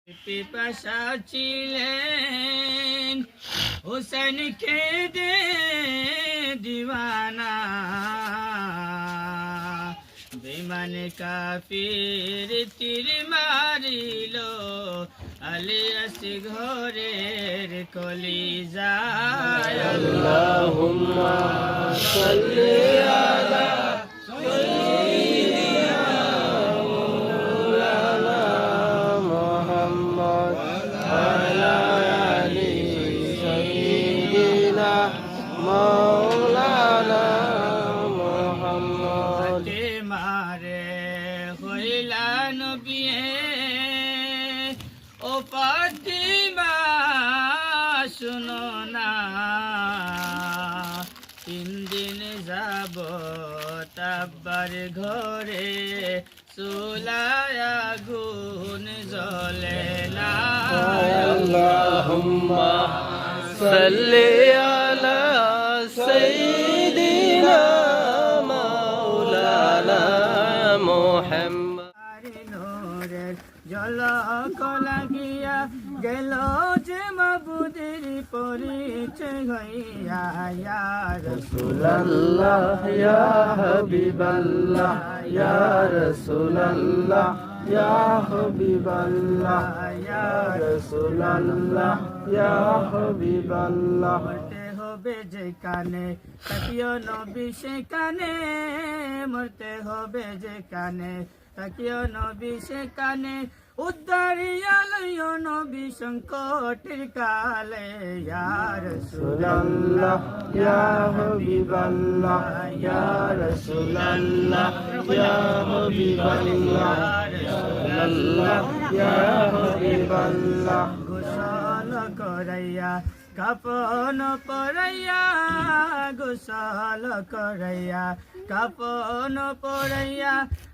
পিপাসা ছিলেন হুসেন খেদে দিওয়ানা বেমান কাফির তীর মারিল আলিয়াস ঘরের কলিজায় আল্লাহুম্মা সাল্লি আলা মাওলানা মুহাম্মদ মারে হইলা নবী ও ফাতিমা শুনো না 3 দিন যাব তাব্বার ঘরে চুলায় আগুন জ্বলে না আল্লাহুম্মা সাল্লি আলা সাইয়্যিদিনা মাওলানা মুহাম্মদ নূরের ঝলক লাগিয়া গেল যে মাবুদের পরিচয় হইয়া ইয়া রাসূলুল্লাহ ইয়া হাবিবাল্লাহ ইয়া রাসূলুল্লাহ ইয়া হাবিবাল্লাহ ইয়া রাসূলুল্লাহ ইয়া হাবিবাল্লাহ মরতে হবে যেখানে তাকিও নবী সেখানে মরতে হবে যেখানে তাকিও নবী সেখানে উদ্ধারিয়া লইও নবী সংকটের কালে ইয়া রাসূলুল্লাহ ইয়া হাবিবাল্লাহ ইয়া রাসূলুল্লাহ ইয়া হাবিবাল্লাহ রাসূলুল্লাহ ইয়া হাবিবাল্লাহ গোসল করাইয়া কাপন পরাইয়া গোসল করাইয়া কাপন পরাইয়া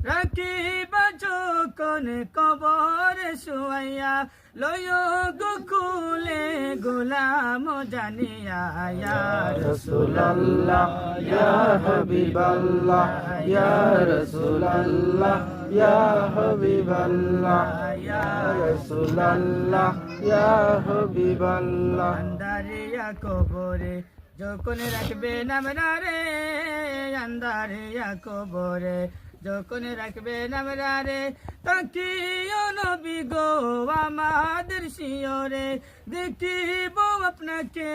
রাখিবা যখন কবর শুয়াইয়া লয় গোকুলে গোলাম জানিয়া ইয়া রাসূলুল্লাহ ইয়া হাবিবাল্লাহ ইয়া রাসূলুল্লাহ ইয়া হাবিবাল্লাহ ইয়া রাসূলুল্লাহ ইয়া হাবিবাল্লাহ আন্দারিয়া কবরে যখন রাখবে নামরা রে আন্দারিয়া কবরে যখন রাখবে নামরা রে তাকিও নবী গো আমাদের শিয়রে দেখিব আপনাকে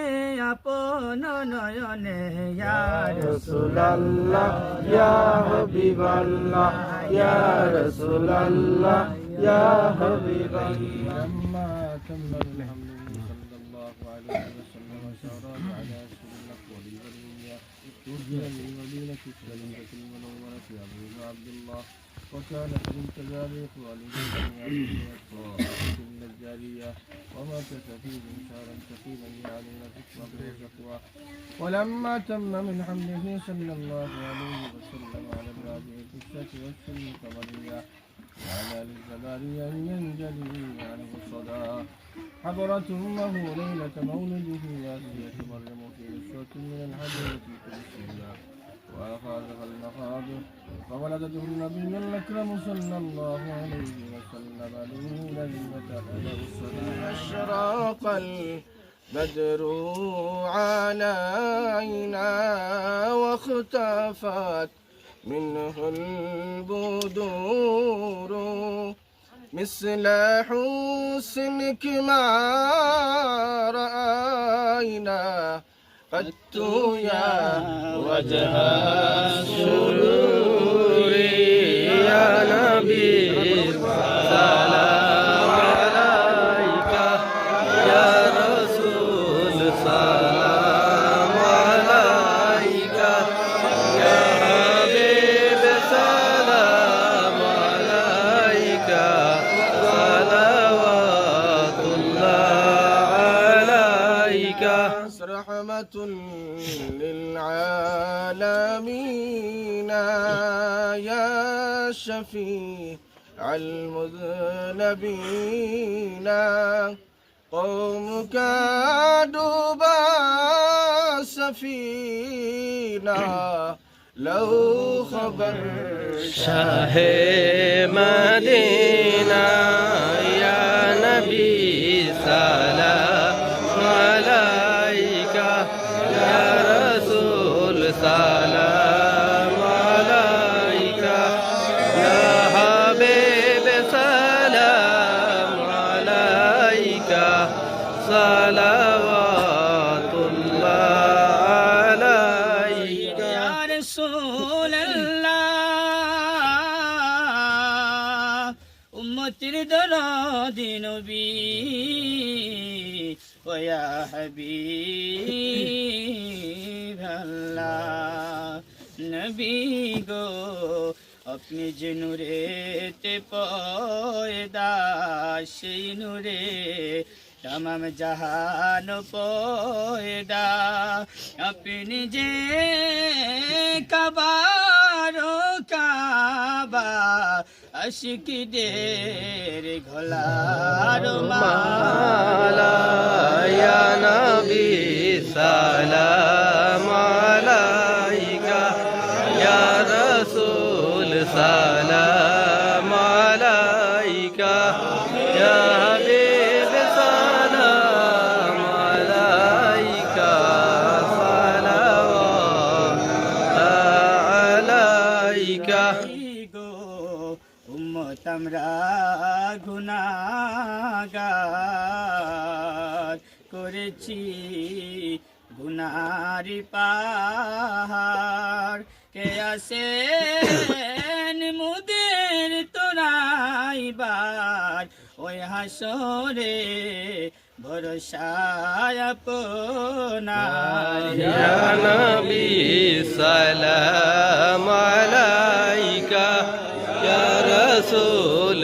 আপন নয়নে ইয়া রাসূলুল্লাহ ইয়া হাবিবাল্লাহ ইয়া রাসূলুল্লাহ ইয়া হাবিবাল্লাহ আম্মা তাম্মা বিহামদিহি সাল্লাল্লাহু আলাইহি ওয়াসাল্লাম শাওরাত আলা রাসূলিল্লাহ ওয়া লিয়া তুজিয়া মিন মদিনাতি সাল্লাল্লাহু المنورة أبو عبد الله وكانت بنت جارية والدين الجارية ومات سفيه شهرا سفيلا علينا فتنة وشقوى ولما تم من حمله صلى الله عليه وسلم على الرابع في الشك والسن كمرية وعلى الزبارية ينجلي عنه الصدى حضرت أمه ليلة مولده وأسية مريم في نسوة من الحجرة كبسها وأخذها المخاضر فولدته النبي الأكرم صلى الله عليه وسلم ليلة أهله الصلاة أشراق البدر علينا واختفت منه البدور مثل حسنك ما رأينا قدت يا وجه السرور يا نبي سلام عليك يا رسول سلام عليك يا حبيب سلام عليك صلوات الله عليك رحمة للعالمين يا شفيع المذنبين قومك دبا سفينة لو خبر شاه مدينة يا نبي সালাওয়াতুল্লাহ আলাইকা ইয়া রাসূলুল্লাহ উম্মতির দরদি নবী ওয়া ইয়া হাবিবাল্লাহ নবী গো আপনি যে নূরেতে পয়দা সেই নূরে तमाम जहान पैदा अपनी जे कबारो काबा अशिकी देर घोलारो মালা ইয়া নবী সালাম আলাইকা ইয়া রাসূল সালাম আলাইকা ইয়া হাবিব সালাম আলাইকা সালাওয়াত আলাইকা গো উম্মত আমরা গুনাহগার করেছি গুনারি পাহাড় কে আসেন মুদের তোরাইবার ওই হাসরে ভরসায় আপনার ইয়া নবী সালাম আলাইকা ইয়া রাসূল